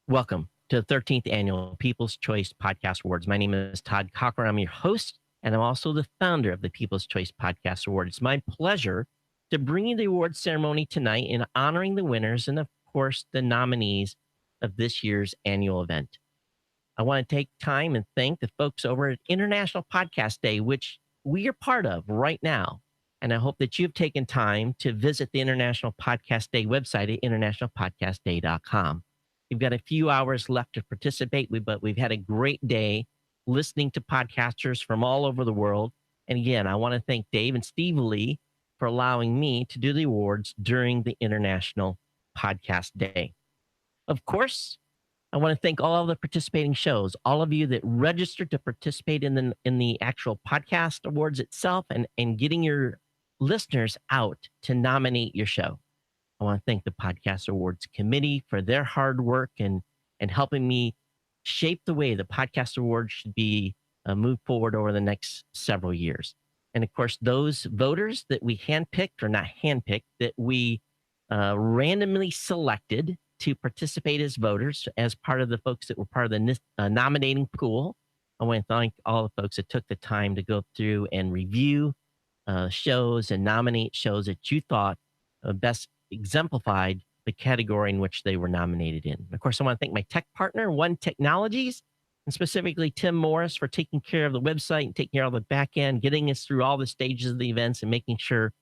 Welcome to the 13th Annual People's Choice Podcast Awards. My name is Todd Cochran. I'm your host, and I'm also the founder of the People's Choice Podcast Award. It's my pleasure to bring you the award ceremony tonight in honoring the winners and, of course, the nominees of this year's annual event. I want to take time and thank the folks over at International Podcast Day, which we are part of right now. And I hope that you've taken time to visit the International Podcast Day website at internationalpodcastday.com. We've got a few hours left to participate, but we've had a great day listening to podcasters from all over the world. And again, I want to thank Dave and Steve Lee for allowing me to do the awards during the International Podcast Day. Of course, I want to thank all of the participating shows, all of you that registered to participate in the actual podcast awards itself and getting your listeners out to nominate your show. I want to thank the Podcast Awards Committee for their hard work and helping me shape the way the Podcast Awards should be moved forward over the next several years. And of course, those voters that we handpicked, or not handpicked, that we randomly selected to participate as voters, as part of the folks that were part of the nominating pool. I want to thank all the folks that took the time to go through and review shows and nominate shows that you thought best exemplified the category in which they were nominated in. Of course, I want to thank my tech partner, One Technologies, and specifically Tim Morris for taking care of the website and taking care of the back end, getting us through all the stages of the events and making sure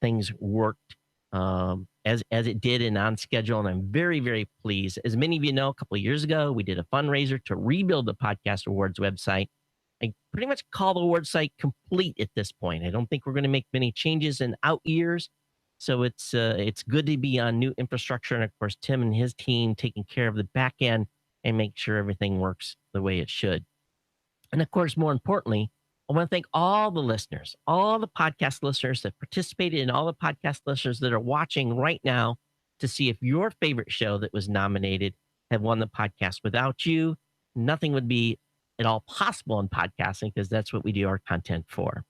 things worked as it did and on schedule. And I'm very, very pleased. As many of you know, a couple of years ago, we did a fundraiser to rebuild the Podcast Awards website. I pretty much call the award site complete at this point. I don't think we're going to make many changes in out years. So it's good to be on new infrastructure. And of course, Tim and his team taking care of the back end and make sure everything works the way it should. And of course, more importantly, I want to thank all the listeners, all the podcast listeners that participated, and all the podcast listeners that are watching right now to see if your favorite show that was nominated had won the podcast. Without you, nothing would be at all possible in podcasting, because that's what we do our content for.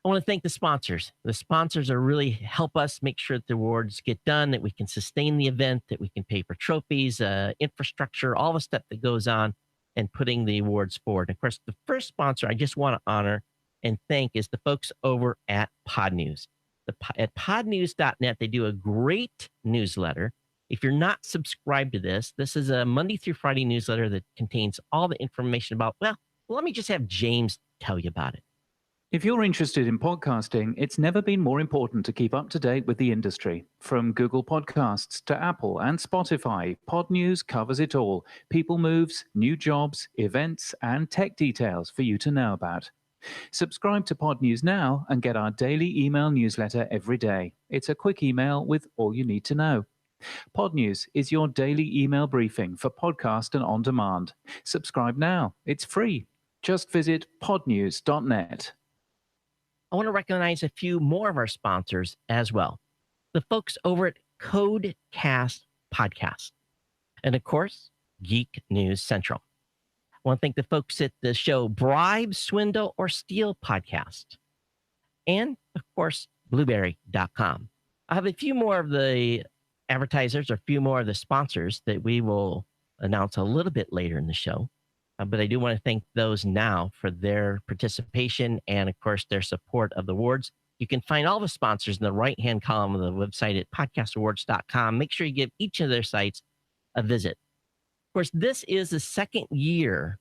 I want to thank the sponsors. The sponsors are really help us make sure that the awards get done, that we can sustain the event, that we can pay for trophies, infrastructure, all the stuff that goes on and putting the awards forward. And of course, the first sponsor I just want to honor and thank is the folks over at Podnews. At podnews.net, they do a great newsletter. If you're not subscribed to this is a Monday through Friday newsletter that contains all the information about, well, let me just have James tell you about it. If you're interested in podcasting, it's never been more important to keep up to date with the industry. From Google Podcasts to Apple and Spotify, Podnews covers it all. People moves, new jobs, events, and tech details for you to know about. Subscribe to Podnews now and get our daily email newsletter every day. It's a quick email with all you need to know. Podnews is your daily email briefing for podcast and on demand. Subscribe now. It's free. Just visit podnews.net. I want to recognize a few more of our sponsors as well. The folks over at Codecast Podcast. And of course, Geek News Central. I want to thank the folks at the show Bribe, Swindle, or Steal podcast. And of course, Blueberry.com. I have a few more of the advertisers, or a few more of the sponsors that we will announce a little bit later in the show. But I do want to thank those now for their participation and, of course, their support of the awards. You can find all the sponsors in the right-hand column of the website at podcastawards.com. Make sure you give each of their sites a visit. Of course, this is the second year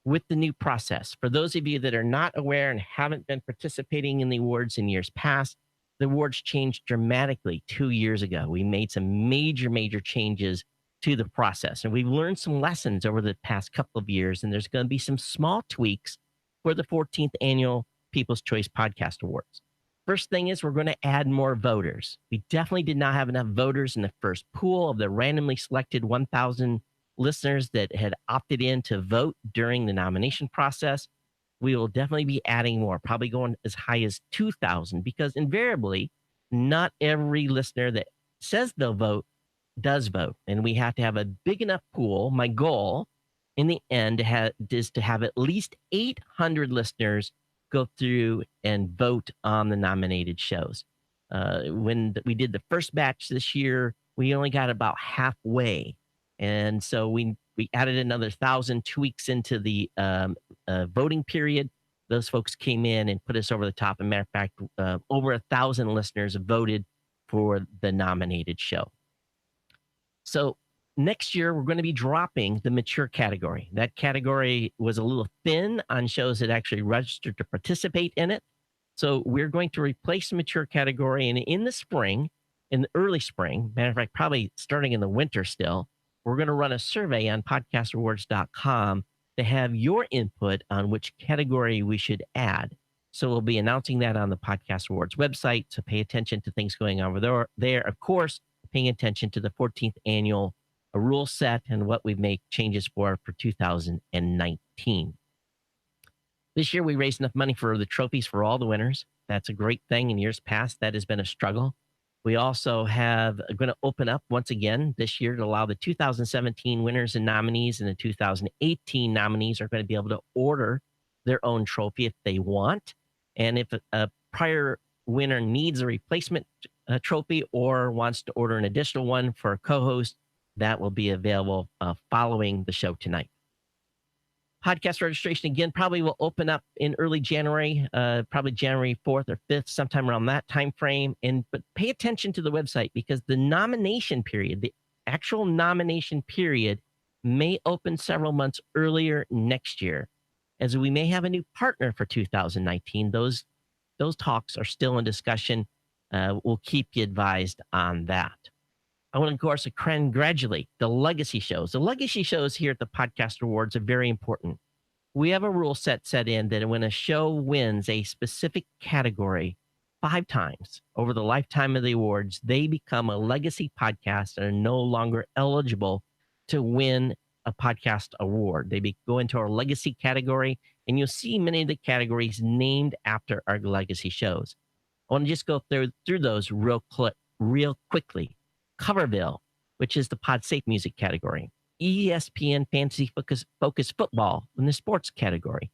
with the new process. For those of you that are not aware and haven't been participating in the awards in years past, the awards changed dramatically 2 years ago. We made some major changes to the process. And we've learned some lessons over the past couple of years, and there's going to be some small tweaks for the 14th Annual People's Choice Podcast Awards. First thing is we're going to add more voters. We definitely did not have enough voters in the first pool of the randomly selected 1,000 listeners that had opted in to vote during the nomination process. We will definitely be adding more, probably going as high as 2,000, because invariably, not every listener that says they'll vote does vote, and we have to have a big enough pool. My goal in the end is to have at least 800 listeners go through and vote on the nominated shows. When we did the first batch this year, we only got about halfway And so we added another 1,000 2 weeks into the voting period. Those folks came in and put us over the top. As a matter of fact, over 1,000 listeners voted for the nominated show. So next year, we're going to be dropping the mature category. That category was a little thin on shows that actually registered to participate in it. So we're going to replace the mature category. And in the spring, in the early spring, matter of fact, probably starting in the winter still, we're going to run a survey on podcastawards.com to have your input on which category we should add. So we'll be announcing that on the Podcast Awards website. So pay attention to things going on over there. Of course, paying attention to the 14th annual rule set and what we've made changes for 2019. This year, we raised enough money for the trophies for all the winners. That's a great thing. In years past, that has been a struggle. We also have going to open up once again this year to allow the 2017 winners and nominees and the 2018 nominees are going to be able to order their own trophy if they want. And if a prior winner needs a replacement trophy or wants to order an additional one for a co-host, that will be available following the show tonight. Podcast registration, again, probably will open up in early January, probably January 4th or 5th, sometime around that time frame. But pay attention to the website because the nomination period, the actual nomination period, may open several months earlier next year, as we may have a new partner for 2019. Those talks are still in discussion. We'll keep you advised on that. I want to, of course, congratulate the legacy shows. The legacy shows here at the Podcast Awards are very important. We have a rule set in that when a show wins a specific category 5 times over the lifetime of the awards, they become a legacy podcast and are no longer eligible to win a podcast award. They go into our legacy category, and you'll see many of the categories named after our legacy shows. I want to just go through those real quickly. Coverville, which is the Pod Safe music category. ESPN Fantasy Focus Football in the sports category.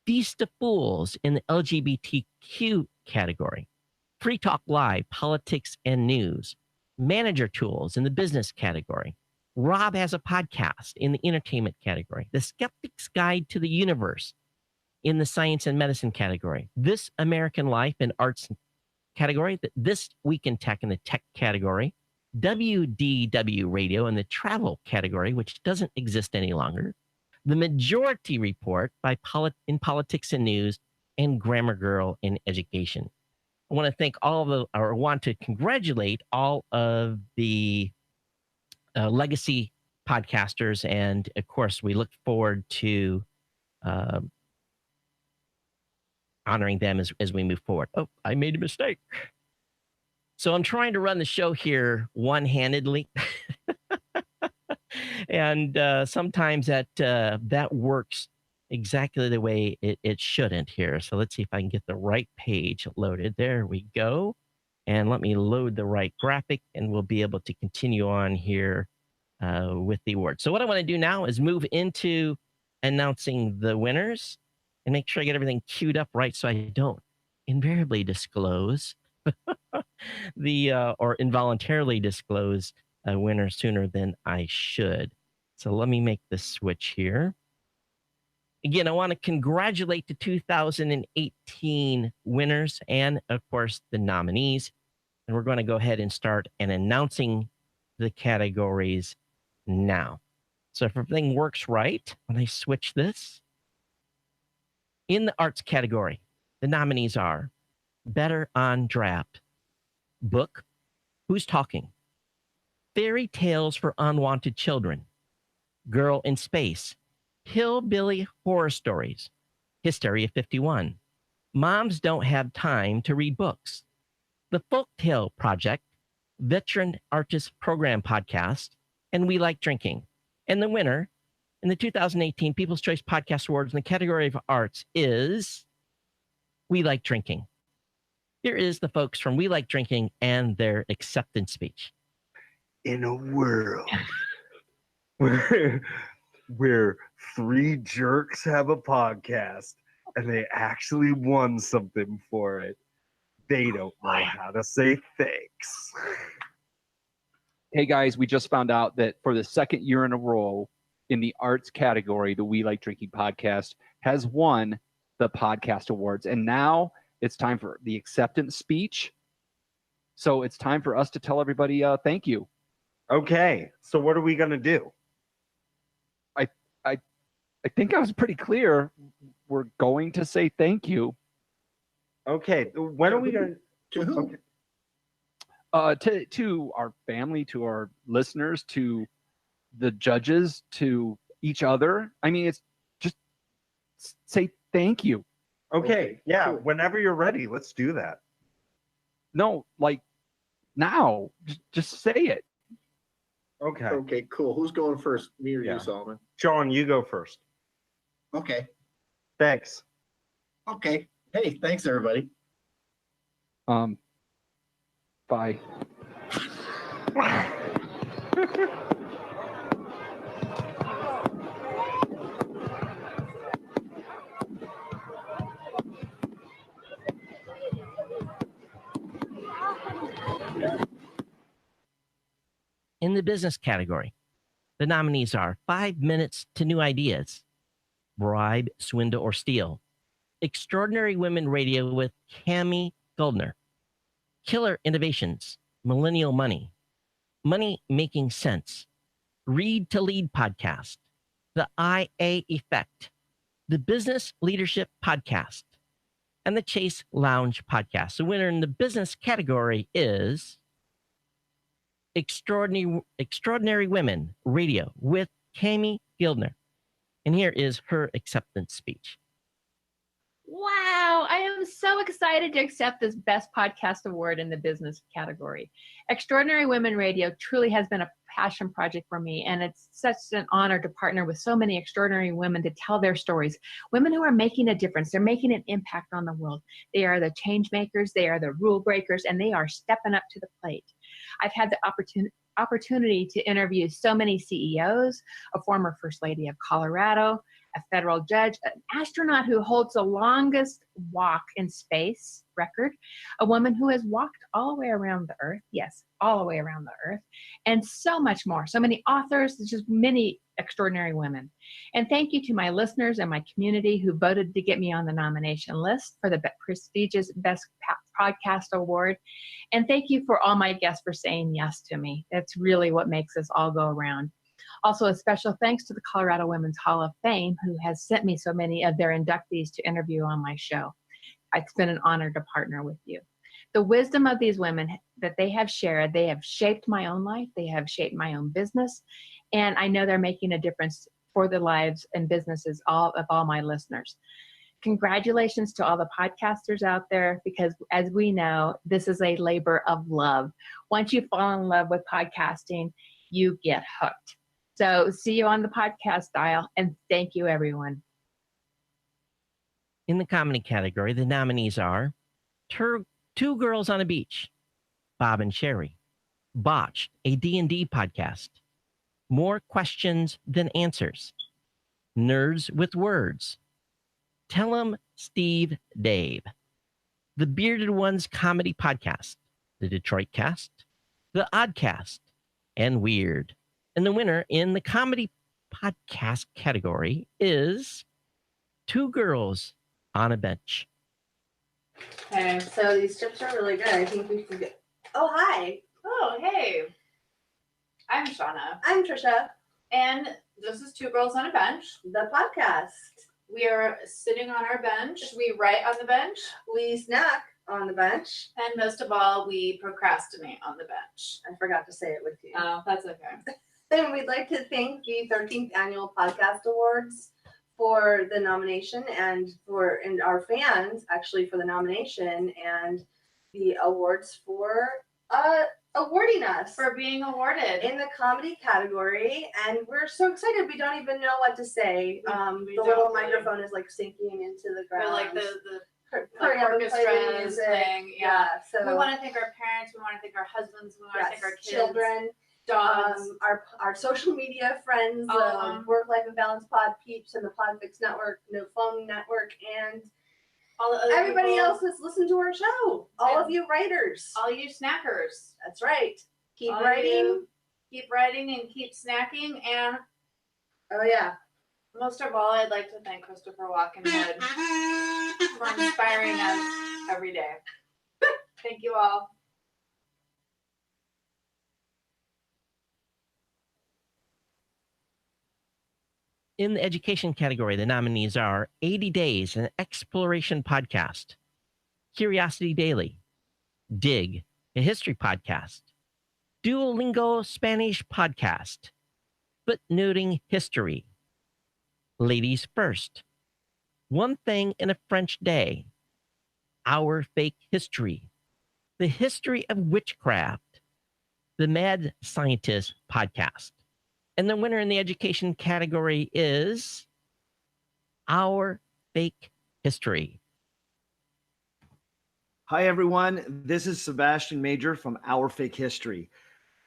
Feast of Fools in the LGBTQ category. Free Talk Live, Politics and News. Manager Tools in the business category. Rob Has a Podcast in the entertainment category. The Skeptic's Guide to the Universe in the science and medicine category. This American Life and Arts category. This Week in Tech in the tech category. WDW Radio in the travel category, which doesn't exist any longer. The Majority Report in Politics and News, and Grammar Girl in Education. I want to congratulate all of the legacy podcasters, and of course, we look forward to honoring them as we move forward. Oh, I made a mistake. So I'm trying to run the show here one-handedly. And sometimes that works exactly the way it shouldn't here. So let's see if I can get the right page loaded. There we go. And let me load the right graphic, and we'll be able to continue on here with the award. So what I want to do now is move into announcing the winners and make sure I get everything queued up right so I don't invariably disclose or involuntarily disclose a winner sooner than I should. So let me make the switch here. Again, I want to congratulate the 2018 winners and, of course, the nominees. And we're going to go ahead and start announcing the categories now. So if everything works right, when I switch this, in the arts category, the nominees are Better on Draft, Book, Who's Talking, Fairy Tales for Unwanted Children, Girl in Space, Hillbilly Horror Stories, Hysteria 51, Moms Don't Have Time to Read Books, The Folktale Project, Veteran Artist Program Podcast, and We Like Drinking. And the winner in the 2018 People's Choice Podcast Awards in the category of arts is We Like Drinking. Here is the folks from We Like Drinking and their acceptance speech. In a world where 3 jerks have a podcast and they actually won something for it, they don't know how to say thanks. hey guys, we just found out that for the second year in a row in the arts category, the We Like Drinking podcast has won the podcast awards. And now it's time for the acceptance speech. So it's time for us to tell everybody thank you. Okay, so what are we going to do? I think I was pretty clear. We're going to say thank you. Okay, when are we going To who? Okay. To our family, to our listeners, to the judges, to each other. I mean, it's just say thank you. Okay, yeah, cool. whenever you're ready, let's do that. No, like now, just say it. Okay. Okay, cool. Who's going first? Me or Yeah. you, Solomon? Sean, you go first. Okay. Thanks. Okay. Hey, thanks everybody. Bye. In the business category, the nominees are 5 Minutes to New Ideas, Bribe, Swindle, or Steal, Extraordinary Women Radio with Cami Goldner, Killer Innovations, Millennial Money, Money Making Sense, Read to Lead Podcast, The IA Effect, the Business Leadership Podcast, and the Chase Lounge Podcast. The winner in the business category is Extraordinary Women Radio with Cami Gildner. And here is her acceptance speech. Wow, I am so excited to accept this Best Podcast Award in the business category. Extraordinary Women Radio truly has been a passion project for me, and it's such an honor to partner with so many extraordinary women to tell their stories. Women who are making a difference, they're making an impact on the world. They are the change makers, they are the rule breakers, and they are stepping up to the plate. I've had the opportunity to interview so many CEOs, a former First Lady of Colorado, a federal judge, an astronaut who holds the longest walk in space record, a woman who has walked all the way around the earth, yes, all the way around the earth, and so much more. So many authors, just many extraordinary women. And thank you to my listeners and my community who voted to get me on the nomination list for the prestigious Best Podcast Award. And thank you for all my guests for saying yes to me. That's really what makes us all go around. Also, a special thanks to the Colorado Women's Hall of Fame, who has sent me so many of their inductees to interview on my show. It's been an honor to partner with you. The wisdom of these women that they have shared, they have shaped my own life, they have shaped my own business, and I know they're making a difference for the lives and businesses of all my listeners. Congratulations to all the podcasters out there, because as we know, this is a labor of love. Once you fall in love with podcasting, you get hooked. So see you on the podcast dial, and thank you, everyone. In the comedy category, the nominees are Two Girls on a Beach, Bob and Sherry, Botched, a D&D podcast, More Questions Than Answers, Nerds with Words, Tell 'em Steve Dave, The Bearded Ones Comedy Podcast, The Detroit Cast, The Oddcast, and Weird. And the winner in the comedy podcast category is Two Girls on a Bench. Okay, so these chips are really good. I think we should get. Oh, hi. Oh, hey. I'm Shauna. I'm Trisha, And this is Two Girls on a Bench. the podcast. We are sitting on our bench. We write on the bench. We snack on the bench. And most of all, we procrastinate on the bench. I forgot to say it with you. Oh, that's okay. And we'd like to thank the 13th Annual Podcast Awards for the nomination and our fans actually for the nomination and the awards for awarding us For being awarded. in the comedy category, and we're so excited we don't even know what to say. We The don't little really. microphone is like sinking into the We're ground. like the Hurry up and play the orchestra music. thing. Yeah. So We want to thank our parents. We want to thank our husbands. We want to thank our kids, children, dogs. our social media friends, All of them. Work Life and Balance Pod Peeps and the Podfix Network, No Phone Network, and all the other everybody people, else that's listened to our show. All of you writers. all you snackers. That's right. Keep all writing. you keep writing and keep snacking. And Oh yeah. most of all, I'd like to thank Christopher Walkenhead for inspiring us every day. Thank you all. In the education category, the nominees are 80 Days, an exploration podcast, Curiosity Daily, Dig, a history podcast, Duolingo Spanish podcast, Footnoting History, Ladies First, One Thing in a French Day, Our Fake History, The History of Witchcraft, the Mad Scientist podcast. And the winner in the education category is Our Fake History. Hi, everyone. This is Sebastian Major from Our Fake History.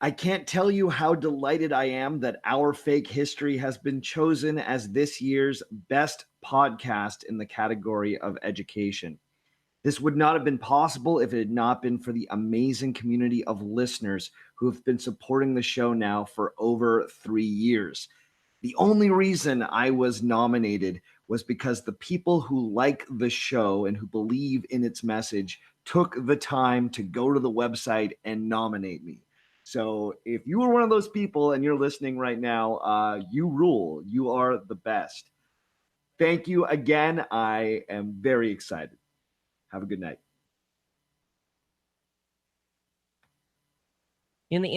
I can't tell you how delighted I am that Our Fake History has been chosen as this year's best podcast in the category of education. This would not have been possible if it had not been for the amazing community of listeners who have been supporting the show now for over 3 years. The only reason I was nominated was because the people who like the show and who believe in its message took the time to go to the website and nominate me. So if you were one of those people and you're listening right now, you rule. You are the best. Thank you again. I am very excited. Have a good night. In the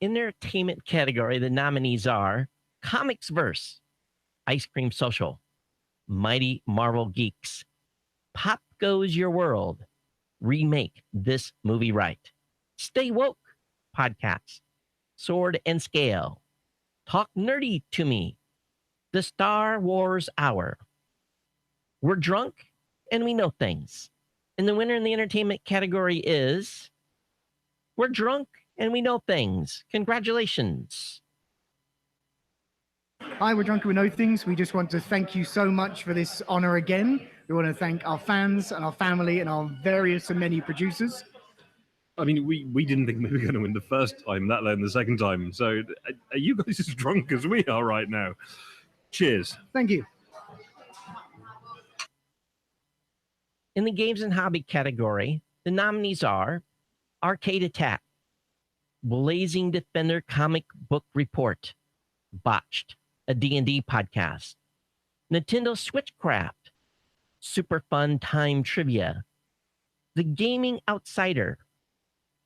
entertainment category, the nominees are Comics Verse, Ice Cream Social, Mighty Marvel Geeks, Pop Goes Your World, Remake This Movie Right, Stay Woke Podcast, Sword and Scale, Talk Nerdy to Me, The Star Wars Hour, We're Drunk and We Know Things. And the winner in the entertainment category is We're Drunk and We Know Things. Congratulations. Hi, We're Drunk and We Know Things. We just want to thank you so much for this honor again. We want to thank our fans and our family and our various and many producers. I mean, we didn't think we were going to win the first time, let alone the second time. So are you guys as drunk as we are right now? Cheers. Thank you. In the games and hobby category, the nominees are Arcade Attack, Blazing Defender Comic Book Report, Botched, a D&D podcast, Nintendo Switchcraft, Super Fun Time Trivia, The Gaming Outsider,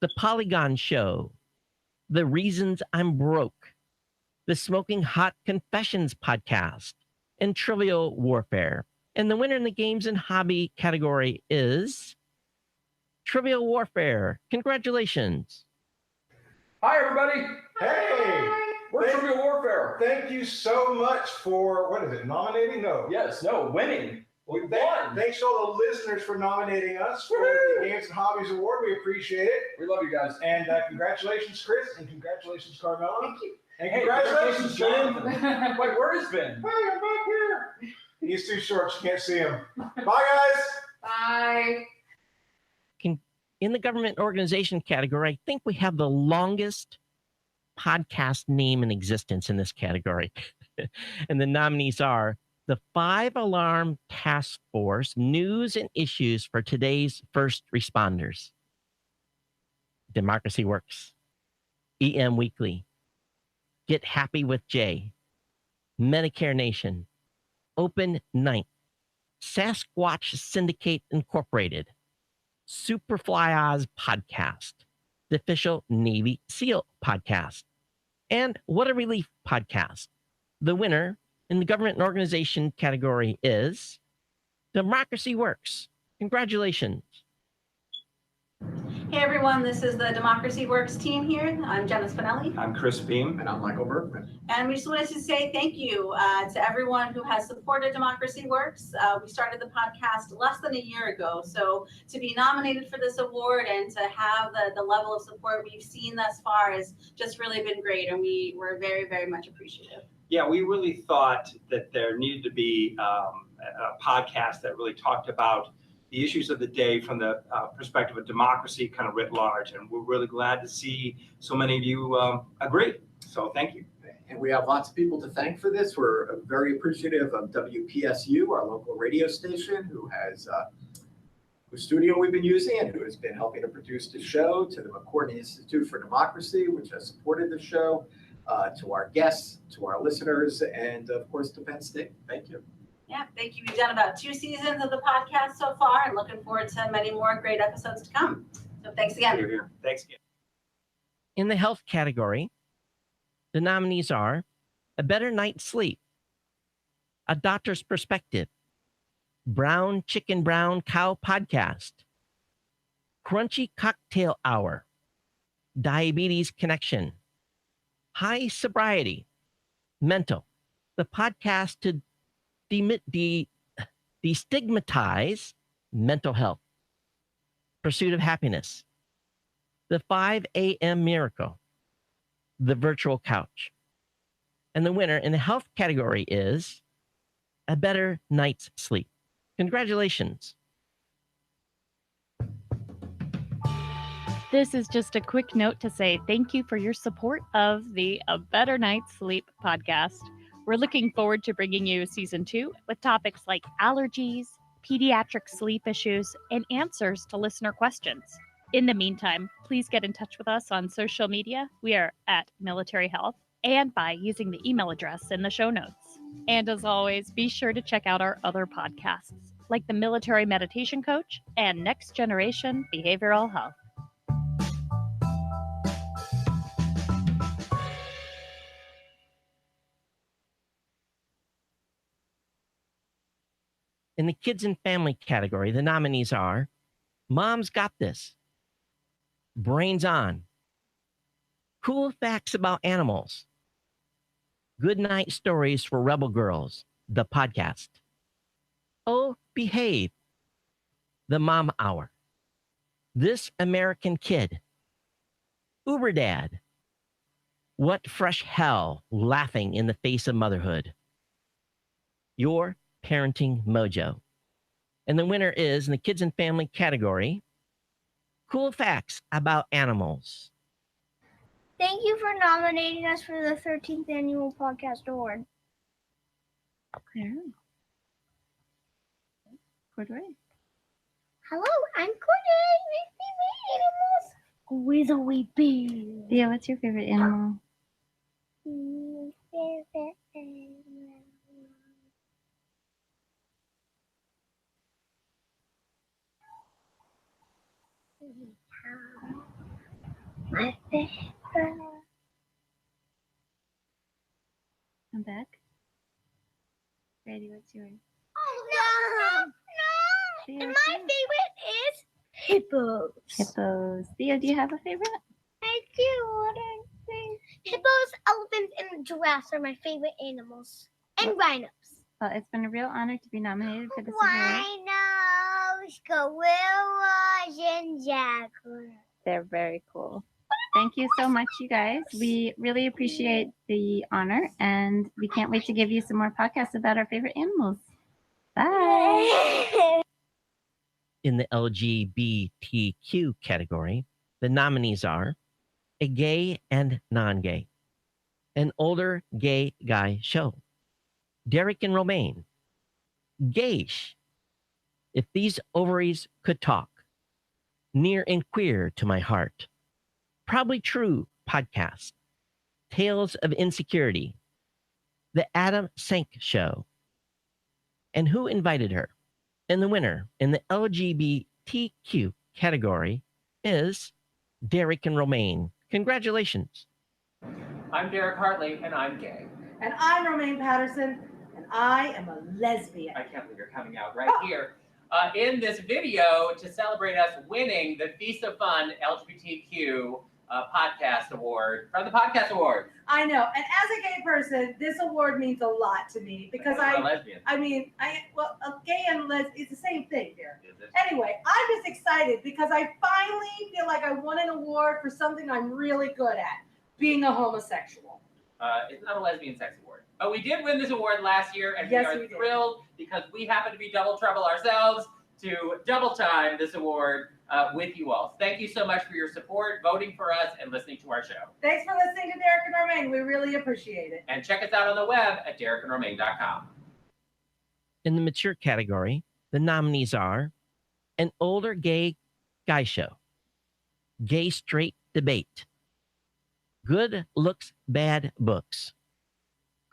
The Polygon Show, The Reasons I'm Broke, The Smoking Hot Confessions podcast, and Trivial Warfare. And the winner in the games and hobby category is Trivial Warfare. Congratulations. Hi, everybody. Hey, We're Trivial Warfare. thank you so much for, what is it, nominating? No. Winning. Well, won. thanks to all the listeners for nominating us for the Games and Hobbies Award. We appreciate it. We love you guys. And congratulations, Chris, and congratulations, Carmela. Thank you. And Hey, congratulations, Jen. Jonathan. Wait, where is Ben? Hey, I'm back here. He's too short. You can't see him. Bye, guys. Bye. In the government organization category, I think we have the longest podcast name in existence in this category. And the nominees are the 5 Alarm Task Force News and Issues for Today's First Responders, Democracy Works, EM Weekly, Get Happy with Jay, Medicare Nation, Open Night, Sasquatch Syndicate Incorporated, Superfly Oz Podcast, the official Navy SEAL podcast, and What a Relief podcast. The winner in the government and organization category is Democracy Works. Congratulations. Hey everyone, this is the Democracy Works team here. I'm Jenna Spinelli. I'm Chris Beam. And I'm Michael Bergman. And we just wanted to say thank you to everyone who has supported Democracy Works. We started the podcast less than a year ago. So to be nominated for this award and to have the level of support we've seen thus far has just really been great. And we're very, very much appreciative. Yeah, we really thought that there needed to be a podcast that really talked about the issues of the day from the perspective of democracy kind of writ large. And we're really glad to see so many of you agree. So thank you. And we have lots of people to thank for this. We're very appreciative of WPSU, our local radio station, whose studio we've been using and who has been helping to produce the show, to the McCourtney Institute for Democracy, which has supported the show, to our guests, to our listeners, and of course to Penn State. Thank you. Yeah, thank you. We've done about 2 seasons of the podcast so far and looking forward to many more great episodes to come. So thanks again. Thanks again. In the health category, the nominees are A Better Night's Sleep, A Doctor's Perspective, Brown Chicken Brown Cow Podcast, Crunchy Cocktail Hour, Diabetes Connection, High Sobriety, Mental, the podcast to destigmatize mental health, Pursuit of Happiness, the 5 a.m. Miracle, the Virtual Couch. And the winner in the health category is A Better Night's Sleep. Congratulations. This is just a quick note to say thank you for your support of the A Better Night's Sleep podcast. We're looking forward to bringing you season 2 with topics like allergies, pediatric sleep issues, and answers to listener questions. In the meantime, please get in touch with us on social media. We are at Military Health and by using the email address in the show notes. And as always, be sure to check out our other podcasts like the Military Meditation Coach and Next Generation Behavioral Health. In the kids and family category, the nominees are Mom's Got This, Brains On, Cool Facts About Animals, Good Night Stories for Rebel Girls, the podcast, Oh, Behave, the Mom Hour, This American Kid, Uber Dad, What Fresh Hell, Laughing in the Face of Motherhood, Your Parenting Mojo. And the winner is, in the kids and family category, Cool Facts About Animals. Thank you for nominating us for the 13th Annual Podcast Award. Okay. Corday. Hello, I'm Corday. My favorite animals. Grizzly bear. Thea, what's your favorite animal? Favorite animal. My favorite. I'm back. Grady, what's yours? Oh, no. And my favorite is hippos. Hippos. Thea, do you have a favorite? I do. What I think. Hippos, elephants, and giraffes are my favorite animals. And rhinos. Well, it's been a real honor to be nominated for this award. Rhinos, gorillas, and jaguars. They're very cool. Thank you so much, you guys. We really appreciate the honor, and we can't wait to give you some more podcasts about our favorite animals. Bye. In the LGBTQ category, the nominees are A Gay and Non-Gay, An Older Gay Guy Show, Derek and Romaine, Gaysh, If These Ovaries Could Talk, Near and Queer to My Heart, Probably True Podcast, Tales of Insecurity, The Adam Sank Show, and Who Invited Her? And the winner in the LGBTQ category is Derek and Romaine. Congratulations. I'm Derek Hartley, and I'm gay. And I'm Romaine Patterson, and I am a lesbian. I can't believe you're coming out right here in this video to celebrate us winning the Feast of Fun LGBTQ podcast award from the Podcast Award. I know, and as a gay person, this award means a lot to me because I'm a lesbian. a gay and lesbian is the same thing here. Anyway, I'm just excited because I finally feel like I won an award for something I'm really good at, being a homosexual. It's not a lesbian sex award, but we did win this award last year, and Yes, we we are did. thrilled because we happen to be double trouble ourselves. to double time this award with you all. Thank you so much for your support, voting for us, and listening to our show. Thanks for listening to Derek and Romaine. We really appreciate it. And check us out on the web at derekandromaine.com. In the mature category, the nominees are An Older Gay Guy Show, Gay Straight Debate, Good Looks, Bad Books,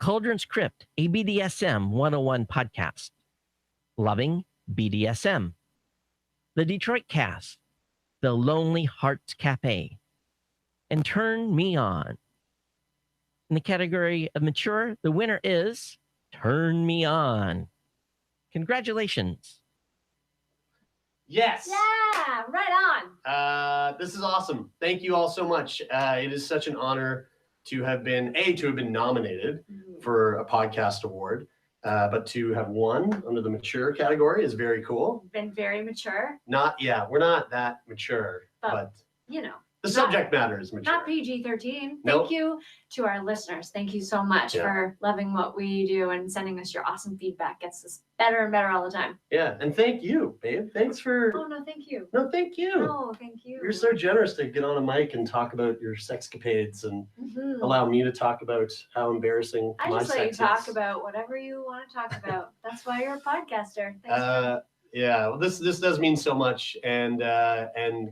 Cauldron's Crypt, a BDSM 101 podcast, Loving BDSM, The Detroit Cast, The Lonely Hearts Cafe, and Turn Me On. In the category of mature, the winner is Turn Me On. Congratulations. Yes. Yeah, right on. This is awesome. Thank you all so much. It is such an honor to have been nominated for a podcast award, but to have won under the mature category is very cool. Been very mature. We're not that mature, but you know, the subject matter is mature. Not PG-13. Nope. Thank you to our listeners. Thank you so much for loving what we do and sending us your awesome feedback. Gets us better and better all the time. Yeah, and thank you, babe. Thanks for. Oh no, thank you. No, thank you. No, thank you. You're so generous to get on a mic and talk about your sexcapades and allow me to talk about how embarrassing I my just let you sex talk is. about whatever you want to talk about. That's why you're a podcaster. Thanks. Yeah, well, this does mean so much, and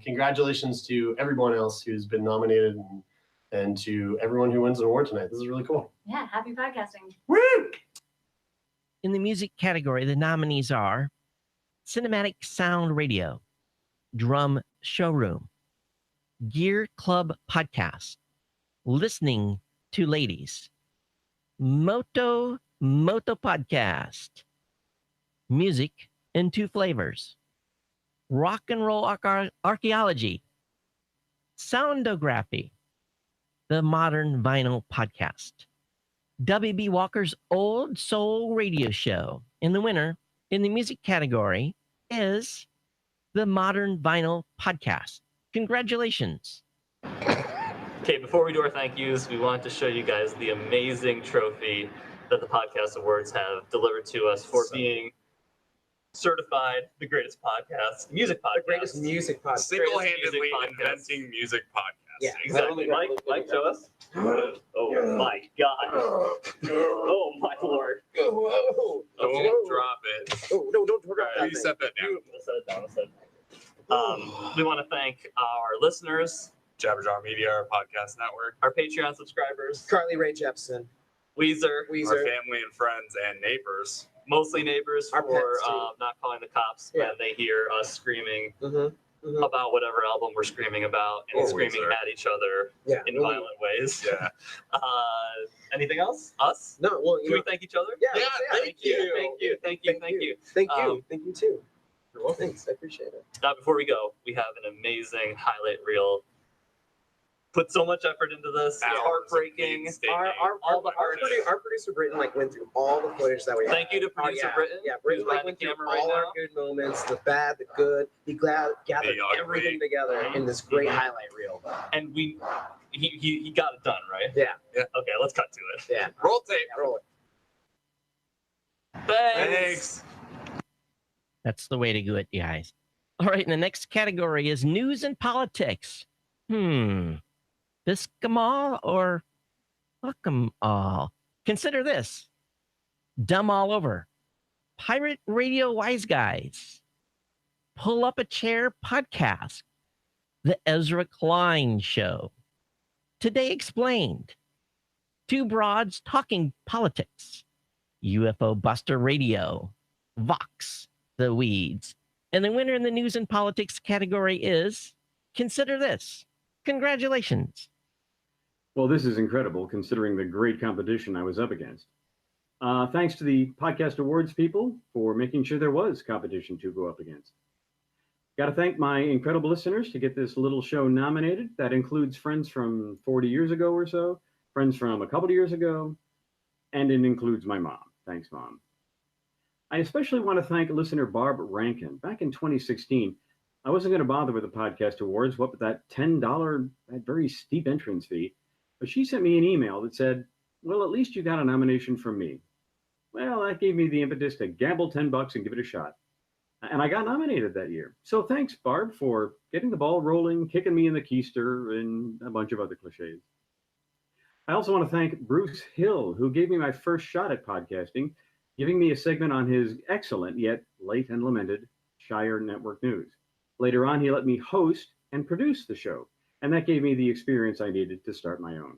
congratulations to everyone else who's been nominated, and to everyone who wins an award tonight. This is really cool. Yeah, happy podcasting. Woo! In the music category, the nominees are Cinematic Sound Radio, Drum Showroom, Gear Club Podcast, Listening to Ladies, Moto Podcast, Music in Two Flavors, Rock and Roll Archaeology, Soundography, The Modern Vinyl Podcast, W.B. Walker's Old Soul Radio Show. And the winner in the music category is The Modern Vinyl Podcast. Congratulations. Okay, before we do our thank yous, we wanted to show you guys the amazing trophy that the Podcast Awards have delivered to us for being certified the greatest podcast, music podcast. The greatest music podcast. Single-handedly inventing music podcast. Yeah, exactly. Mike, show us. Oh my God. Oh my Lord. Whoa. Don't drop it. Oh, no, don't drop that. You set that down. Let's set it down. We want to thank our listeners, Jabberjaw Media, our podcast network, our Patreon subscribers, Carly Rae Jepsen, Weezer, our family and friends and neighbors. Mostly neighbors Our for pets, too. not calling the cops when they hear us screaming about whatever album we're screaming about and screaming Weezer. at each other in violent ways. Yeah. Anything else? Us? No. Well, Can we thank each other? Yeah. Thank you. Thank you. Thank you. Thank you too. You're welcome. Thanks. I appreciate it. Before we go, we have an amazing highlight reel. Put so much effort into this. It's heartbreaking. Our producer Britton went through all the footage that we had. Thank you to producer Britton. Yeah, Britton who's behind went the through camera right all our now. good moments, the bad, the good. He gathered everything together in this great highlight reel. And he got it done, right? Yeah. Okay, let's cut to it. Yeah. Roll tape. Yeah, roll it. Thanks. That's the way to do it, guys. All right, and the next category is news and politics. Fisk 'em all or fuck 'em all? Consider this. Dumb all over. Pirate Radio Wise Guys. Pull Up a Chair Podcast. The Ezra Klein Show. Today Explained. Two Broads Talking Politics. UFO Buster Radio. Vox. The Weeds. And the winner in the news and politics category is Consider This. Congratulations. Well, this is incredible considering the great competition I was up against. Thanks to the Podcast Awards people for making sure there was competition to go up against. Got to thank my incredible listeners to get this little show nominated. That includes friends from 40 years ago or so, friends from a couple of years ago, and it includes my mom. Thanks, Mom. I especially want to thank listener Barb Rankin. Back in 2016, I wasn't going to bother with the Podcast Awards, what with that $10, that very steep entrance fee. But she sent me an email that said, well, at least you got a nomination from me. Well, that gave me the impetus to gamble $10 and give it a shot. And I got nominated that year. So thanks, Barb, for getting the ball rolling, kicking me in the keister, and a bunch of other cliches. I also want to thank Bruce Hill, who gave me my first shot at podcasting, giving me a segment on his excellent yet late and lamented Shire Network News. Later on, he let me host and produce the show, and that gave me the experience I needed to start my own.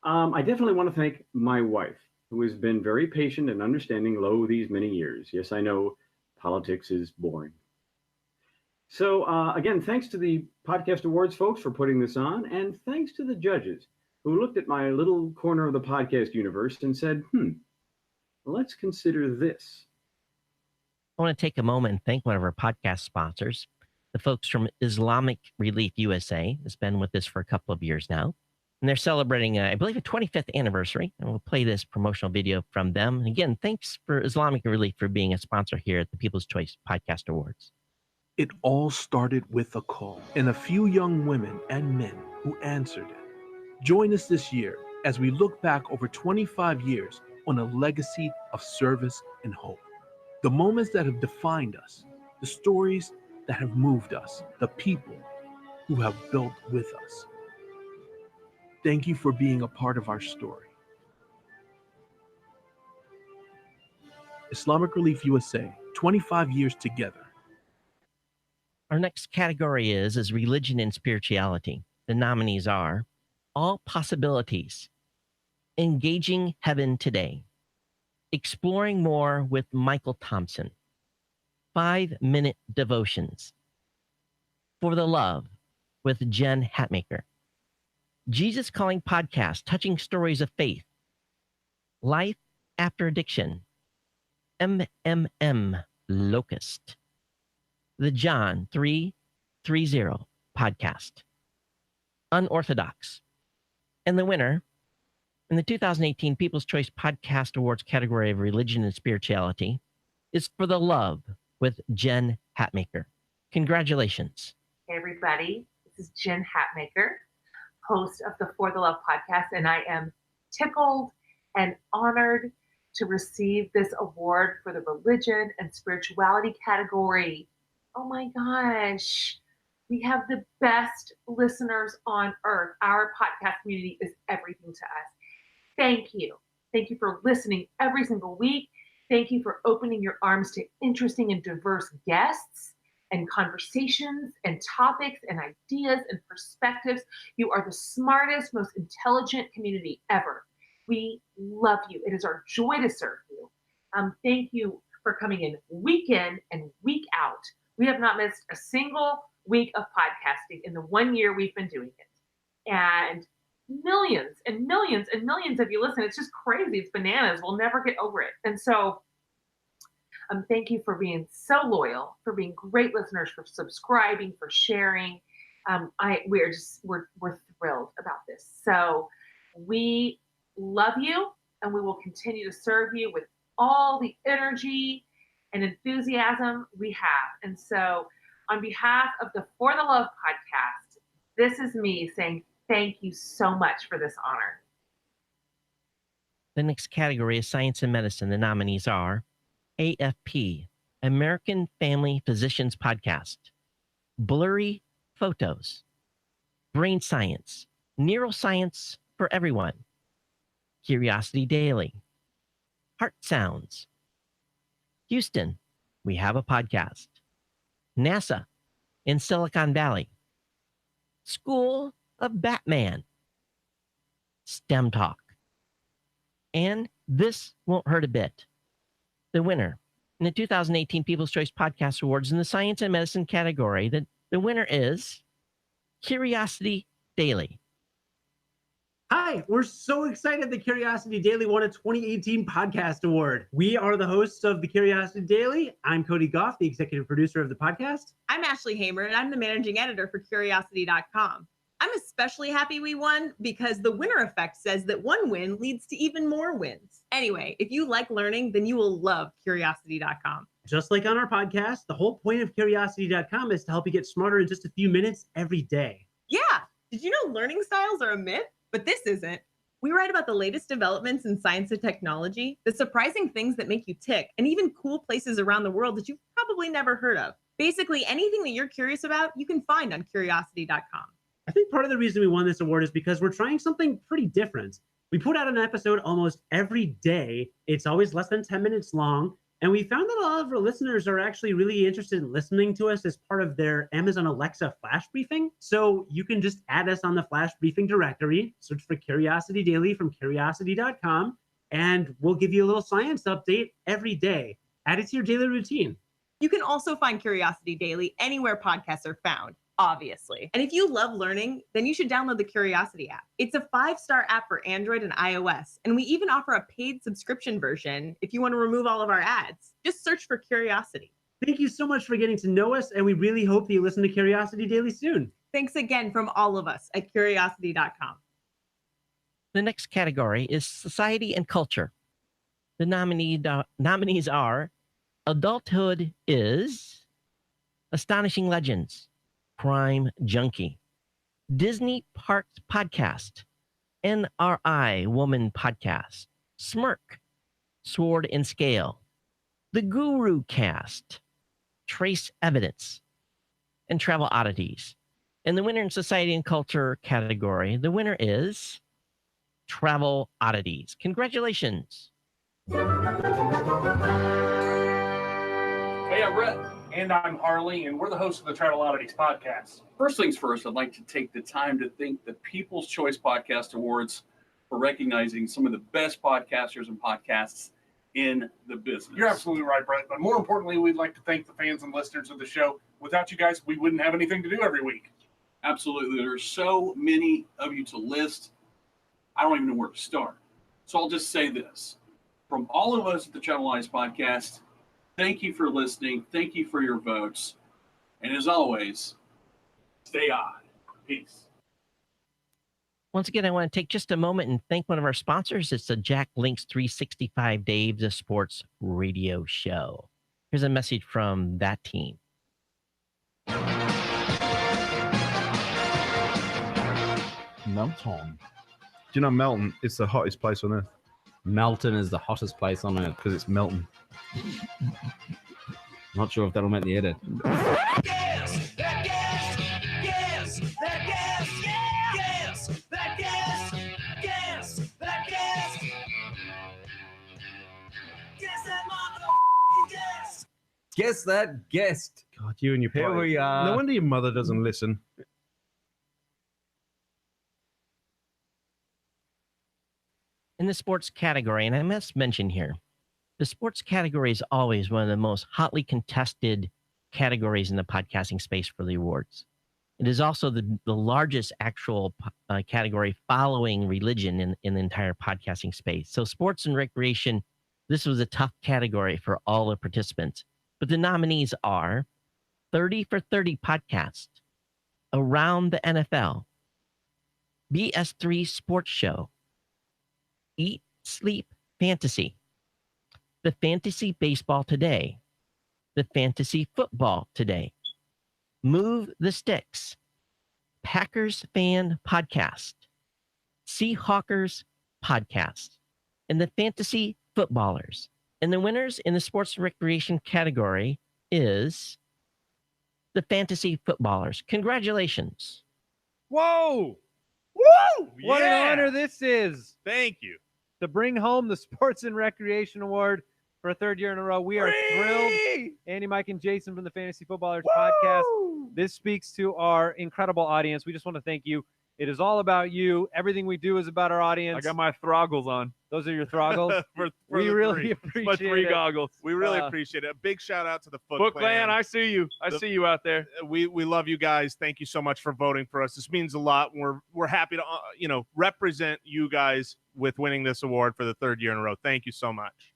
I definitely want to thank my wife, who has been very patient and understanding these many years. Yes, I know politics is boring. So again, thanks to the Podcast Awards folks for putting this on, and thanks to the judges who looked at my little corner of the podcast universe and said, let's consider this. I want to take a moment and thank one of our podcast sponsors, the folks from Islamic Relief USA. Has been with us for a couple of years now. And they're celebrating, I believe, a 25th anniversary. And we'll play this promotional video from them. And again, thanks for Islamic Relief for being a sponsor here at the People's Choice Podcast Awards. It all started with a call and a few young women and men who answered it. Join us this year as we look back over 25 years on a legacy of service and hope. The moments that have defined us, the stories that have moved us, the people who have built with us. Thank you for being a part of our story. Islamic Relief USA, 25 years together. Our next category is religion and spirituality. The nominees are All Possibilities, Engaging Heaven Today, Exploring More with Michael Thompson, 5-Minute Devotions, For the Love with Jen Hatmaker, Jesus Calling Podcast, Touching Stories of Faith, Life After Addiction, MMM Locust, the John 330 Podcast, Unorthodox, and the winner in the 2018 People's Choice Podcast Awards category of religion and spirituality is For the Love with Jen Hatmaker. Congratulations. Hey, everybody. This is Jen Hatmaker, host of the For the Love podcast, and I am tickled and honored to receive this award for the religion and spirituality category. Oh my gosh. We have the best listeners on earth. Our podcast community is everything to us. Thank you. Thank you for listening every single week. Thank you for opening your arms to interesting and diverse guests and conversations and topics and ideas and perspectives. You are the smartest, most intelligent community ever. We love you. It is our joy to serve you. Thank you for coming in and week out. We have not missed a single week of podcasting in the 1 year we've been doing it. And millions and millions and millions of you listen. It's just crazy. It's bananas. We'll never get over it. And so thank you for being so loyal, for being great listeners, for subscribing, for sharing. We're thrilled about this. So we love you, and we will continue to serve you with all the energy and enthusiasm we have. And so on behalf of the For the Love podcast, this is me saying thank you so much for this honor. The next category is Science and Medicine. The nominees are AFP, American Family Physicians Podcast, Blurry Photos, Brain Science, Neuroscience for Everyone, Curiosity Daily, Heart Sounds, Houston, We Have a Podcast, NASA in Silicon Valley, School of Batman, STEM Talk, and This Won't Hurt a Bit. The winner in the 2018 People's Choice Podcast Awards in the Science and Medicine category, the winner is Curiosity Daily. Hi, we're so excited that Curiosity Daily won a 2018 Podcast Award. We are the hosts of the Curiosity Daily. I'm Cody Goff, the executive producer of the podcast. I'm Ashley Hamer, and I'm the managing editor for Curiosity.com. I'm especially happy we won because the winner effect says that one win leads to even more wins. Anyway, if you like learning, then you will love Curiosity.com. Just like on our podcast, the whole point of Curiosity.com is to help you get smarter in just a few minutes every day. Yeah, did you know learning styles are a myth? But this isn't. We write about the latest developments in science and technology, the surprising things that make you tick, and even cool places around the world that you've probably never heard of. Basically, anything that you're curious about, you can find on curiosity.com. I think part of the reason we won this award is because we're trying something pretty different. We put out an episode almost every day. It's always less than 10 minutes long. And we found that a lot of our listeners are actually really interested in listening to us as part of their Amazon Alexa flash briefing. So you can just add us on the flash briefing directory, search for Curiosity Daily from curiosity.com, and we'll give you a little science update every day. Add it to your daily routine. You can also find Curiosity Daily anywhere podcasts are found, obviously. And if you love learning, then you should download the Curiosity app. It's a 5-star app for Android and iOS, and we even offer a paid subscription version if you want to remove all of our ads. Just search for Curiosity. Thank you so much for getting to know us, and we really hope that you listen to Curiosity Daily soon. Thanks again from all of us at curiosity.com. The next category is Society and Culture. The nominees are Adulthood is Astonishing Legends, Crime Junkie, Disney Parks Podcast, NRI Woman Podcast, Smirk, Sword and Scale, The Guru Cast, Trace Evidence, and Travel Oddities. And the winner in Society and Culture category, the winner is Travel Oddities. Congratulations. Hey, I'm Brett. And I'm Harley, and we're the hosts of the Travel Oddities podcast. First things first, I'd like to take the time to thank the People's Choice Podcast Awards for recognizing some of the best podcasters and podcasts in the business. You're absolutely right, Brett. But more importantly, we'd like to thank the fans and listeners of the show. Without you guys, we wouldn't have anything to do every week. Absolutely. There are so many of you to list. I don't even know where to start. So I'll just say this. From all of us at the Travel Oddities podcast, thank you for listening. Thank you for your votes. And as always, stay odd. Peace. Once again, I want to take just a moment and thank one of our sponsors. It's the Jack Links 365 Days of Sports radio show. Here's a message from that team. Melton. Do you know Melton is the hottest place on earth? Melton is the hottest place on earth. Because it's Melton. Not sure if that'll make the edit. Guess that guest. God, you and your Here party. we are. No wonder your mother doesn't listen. In the sports category, and I must mention here, the sports category is always one of the most hotly contested categories in the podcasting space for the awards. It is also the largest actual category following religion in the entire podcasting space. So sports and recreation, this was a tough category for all the participants. But the nominees are 30 for 30 podcast, Around the NFL, BS3 Sports Show, Eat, Sleep, Fantasy, the Fantasy Baseball Today, the Fantasy Football Today, Move the Sticks, Packers Fan Podcast, Seahawkers Podcast, and the Fantasy Footballers. And the winners in the sports and recreation category is the Fantasy Footballers. Congratulations. Whoa! Woo! What Yeah! an honor this is. Thank you. To bring home the Sports and Recreation Award for a third year in a row. We are thrilled. Andy, Mike, and Jason from the Fantasy Footballers podcast. This speaks to our incredible audience. We just want to thank you. It is all about you. Everything we do is about our audience. I got my throggles on. Those are your throggles. for we the really three. appreciate My three it. goggles. We really Uh, appreciate it. A big shout out to the Foot Foot Clan. Clan, I see you. I see you out there. We love you guys. Thank you so much for voting for us. This means a lot. We're happy to represent you guys with winning this award for the third year in a row. Thank you so much.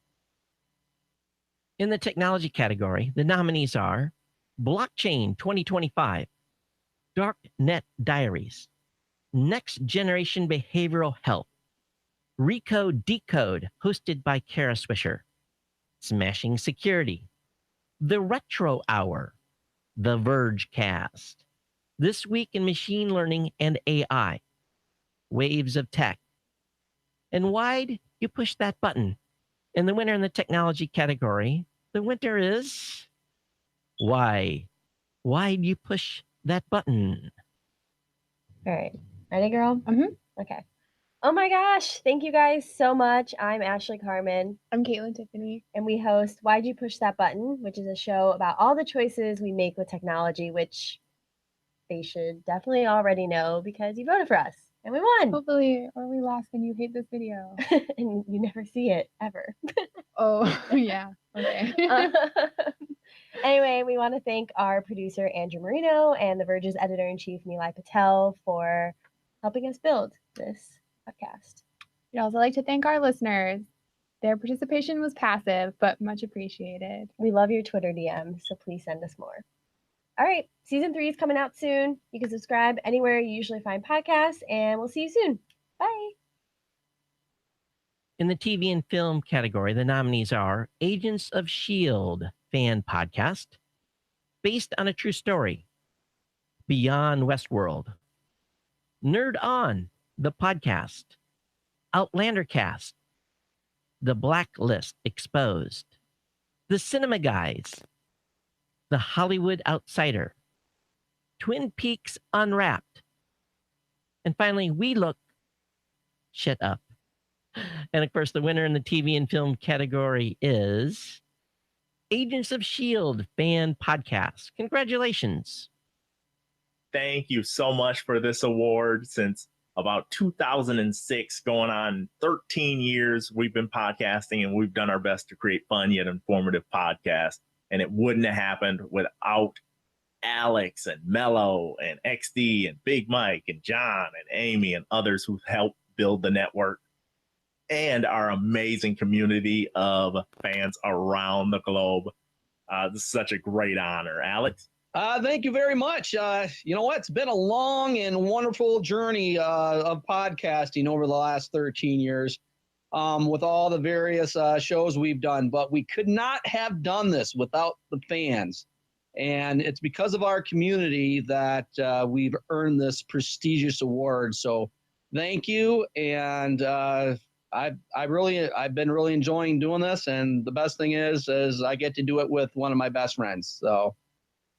In the technology category, the nominees are Blockchain 2025, Darknet Diaries, Next Generation Behavioral Health, Recode Decode, hosted by Kara Swisher, Smashing Security, The Retro Hour, The Verge Cast, This Week in Machine Learning and AI, Waves of Tech, and Why'd You Push That Button? And the winner in the technology category, the winner is why do you push that button? All right. Ready, girl? Mm-hmm. Okay. Oh my gosh. Thank you guys so much. I'm Ashley Carmen. I'm Caitlin Tiffany. And we host Why'd You Push That Button, which is a show about all the choices we make with technology, which they should definitely already know because you voted for us and we won. Hopefully, or we lost and you hate this video. And you never see it ever. Oh, yeah. Okay. Anyway, we want to thank our producer, Andrew Marino, and The Verge's editor-in-chief, Nilay Patel, for helping us build this podcast. We'd also like to thank our listeners. Their participation was passive, but much appreciated. We love your Twitter DM, so please send us more. All right, season 3 is coming out soon. You can subscribe anywhere you usually find podcasts, and we'll see you soon. Bye. In the TV and film category, the nominees are Agents of S.H.I.E.L.D. fan podcast, based on a true story, Beyond Westworld, Nerd On, the podcast, Outlander Cast, The Blacklist Exposed, The Cinema Guys, The Hollywood Outsider, Twin Peaks Unwrapped, and finally, We Look, Shut Up. And of course, the winner in the TV and film category is Agents of S.H.I.E.L.D. fan podcast. Congratulations. Thank you so much for this award. Since about 2006, going on 13 years, we've been podcasting and we've done our best to create fun yet informative podcasts. And it wouldn't have happened without Alex and Mello and XD and Big Mike and John and Amy and others who've helped build the network and our amazing community of fans around the globe. This is such a great honor. Alex? Thank you very much. You know what? It's been a long and wonderful journey of podcasting over the last 13 years with all the various shows we've done, but we could not have done this without the fans. And it's because of our community that we've earned this prestigious award. So thank you. And I've been really enjoying doing this. And the best thing is I get to do it with one of my best friends. So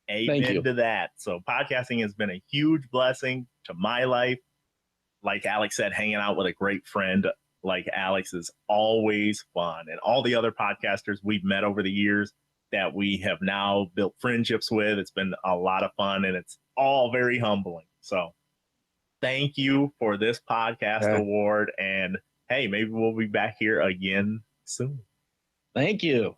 Amen thank you. to that. So podcasting has been a huge blessing to my life. Like Alex said, hanging out with a great friend like Alex is always fun. And all the other podcasters we've met over the years that we have now built friendships with, it's been a lot of fun and it's all very humbling. So thank you for this podcast award. And hey, maybe we'll be back here again soon. Thank you.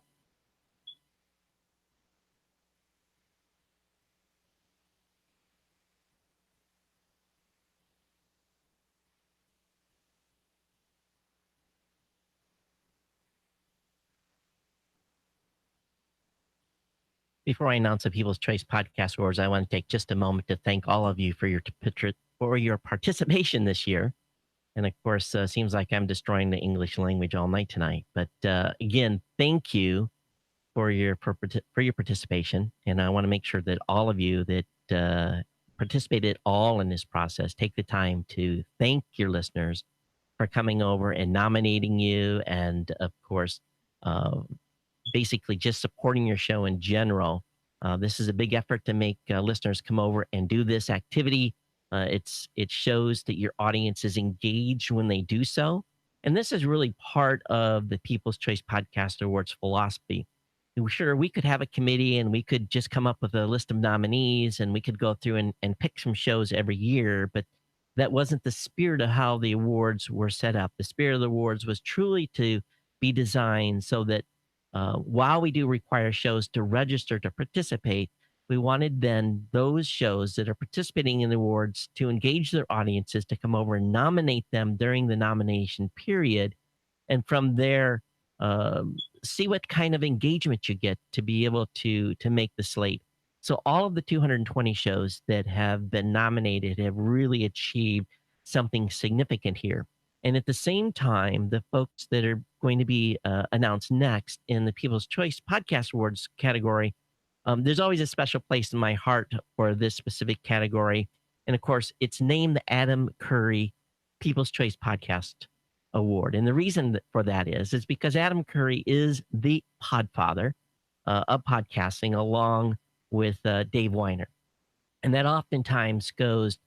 Before I announce the People's Choice Podcast Awards, I want to take just a moment to thank all of you for your participation this year. And of course, seems like I'm destroying the English language all night tonight. But again, thank you for your participation. And I want to make sure that all of you that participated all in this process take the time to thank your listeners for coming over and nominating you, and of course, basically just supporting your show in general. This is a big effort to make listeners come over and do this activity. It shows that your audience is engaged when they do so. And this is really part of the People's Choice Podcast Awards philosophy. Sure, we could have a committee and we could just come up with a list of nominees and we could go through and pick some shows every year, but that wasn't the spirit of how the awards were set up. The spirit of the awards was truly to be designed so that while we do require shows to register to participate, we wanted then those shows that are participating in the awards to engage their audiences, to come over and nominate them during the nomination period. And from there, see what kind of engagement you get to be able to make the slate. So all of the 220 shows that have been nominated have really achieved something significant here. And at the same time, the folks that are going to be announced next in the People's Choice Podcast Awards category, there's always a special place in my heart for this specific category. And of course, it's named the Adam Curry People's Choice Podcast Award. And the reason for that is because Adam Curry is the podfather of podcasting, along with Dave Weiner. And that oftentimes goes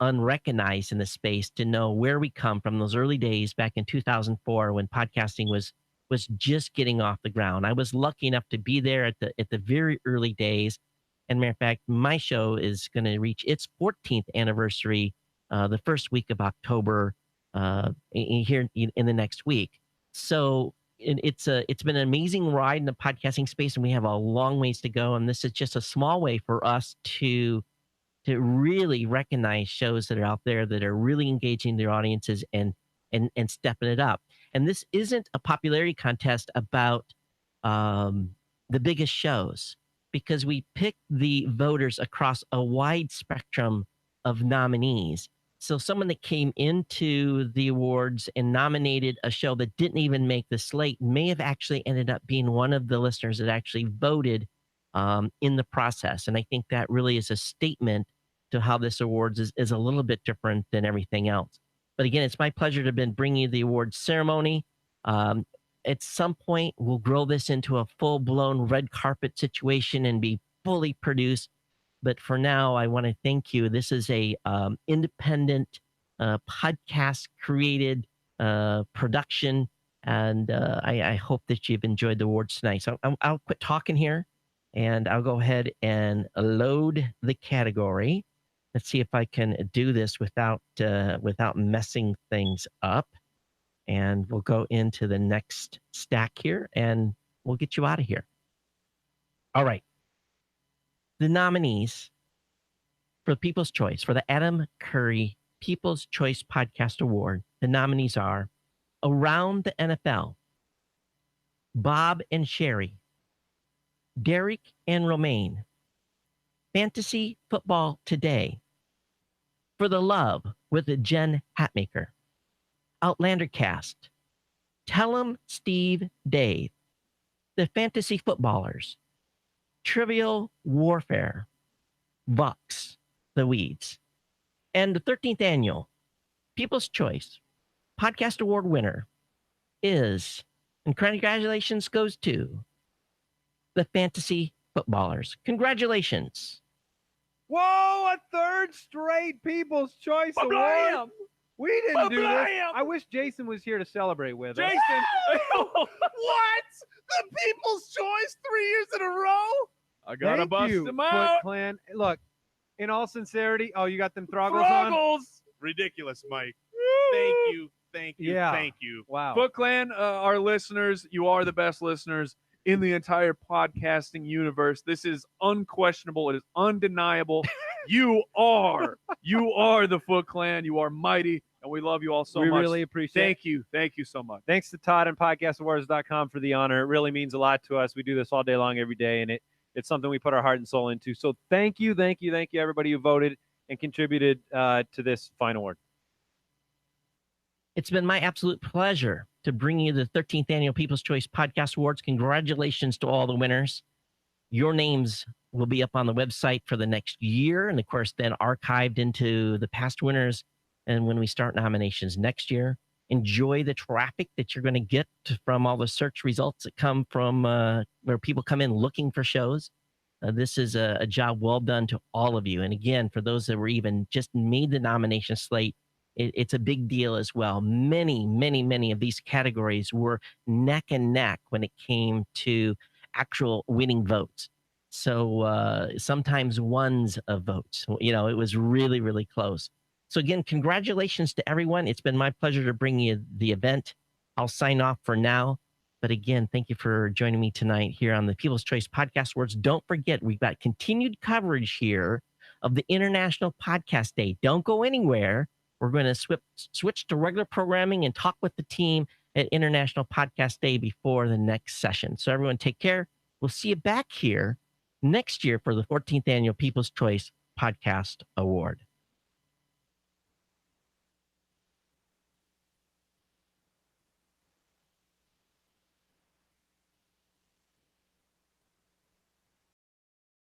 unrecognized in the space to know where we come from those early days back in 2004 when podcasting was just getting off the ground. I was lucky enough to be there at the very early days. And matter of fact, my show is going to reach its 14th anniversary the first week of October here in the next week. So it's been an amazing ride in the podcasting space, and we have a long ways to go. And this is just a small way for us to really recognize shows that are out there that are really engaging their audiences and stepping it up. And this isn't a popularity contest about the biggest shows, because we pick the voters across a wide spectrum of nominees. So someone that came into the awards and nominated a show that didn't even make the slate may have actually ended up being one of the listeners that actually voted in the process. And I think that really is a statement to how this awards is a little bit different than everything else. But again, it's my pleasure to have been bringing you the awards ceremony. At some point, we'll grow this into a full-blown red carpet situation and be fully produced. But for now, I want to thank you. This is a independent podcast created production, and I hope that you've enjoyed the awards tonight. So I'll quit talking here, and I'll go ahead and load the category. Let's see if I can do this without messing things up. And we'll go into the next stack here, and we'll get you out of here. All right. The nominees for People's Choice, for the Adam Curry People's Choice Podcast Award, the nominees are Around the NFL, Bob and Sherry, Derek and Romaine, Fantasy Football Today, For the Love with Jen Hatmaker, Outlander Cast, Tell 'em Steve Dave, The Fantasy Footballers, Trivial Warfare, Vox, The Weeds, and the 13th annual People's Choice Podcast Award winner is, and congratulations goes to, the Fantasy Footballers. Congratulations. Whoa, a third straight People's Choice Award. We didn't do this. I wish Jason was here to celebrate with us. Jason! What? The People's Choice 3 years in a row? I gotta Thank bust you, them Foot out. Clan. Look, in all sincerity, oh, you got them throggles on? Throggles! Ridiculous, Mike. Thank you. Thank you. Yeah. Thank you. Wow. Foot Clan, our listeners, you are the best listeners in the entire podcasting universe. This is unquestionable. It is undeniable. You are the Foot Clan. You are mighty, and we love you all so We much. really appreciate it. Thank you. Thank you so much. Thanks to Todd and podcastawards.com for the honor. It really means a lot to us. We do this all day long, every day, and it's something we put our heart and soul into. So thank you, everybody who voted and contributed to this fine award. It's been my absolute pleasure to bring you the 13th Annual People's Choice Podcast Awards. Congratulations to all the winners. Your names will be up on the website for the next year, and of course, then archived into the past winners. And when we start nominations next year, enjoy the traffic that you're going to get from all the search results that come from where people come in looking for shows. This is a job well done to all of you. And again, for those that were even just made the nomination slate, it's a big deal as well. Many of these categories were neck and neck when it came to actual winning votes. So sometimes ones of votes. You know, it was really, really close. So again, congratulations to everyone. It's been my pleasure to bring you the event. I'll sign off for now. But again, thank you for joining me tonight here on the People's Choice Podcast Awards. Don't forget, we've got continued coverage here of the International Podcast Day. Don't go anywhere. We're going to switch to regular programming and talk with the team at International Podcast Day before the next session. So everyone take care. We'll see you back here next year for the 14th Annual People's Choice Podcast Award.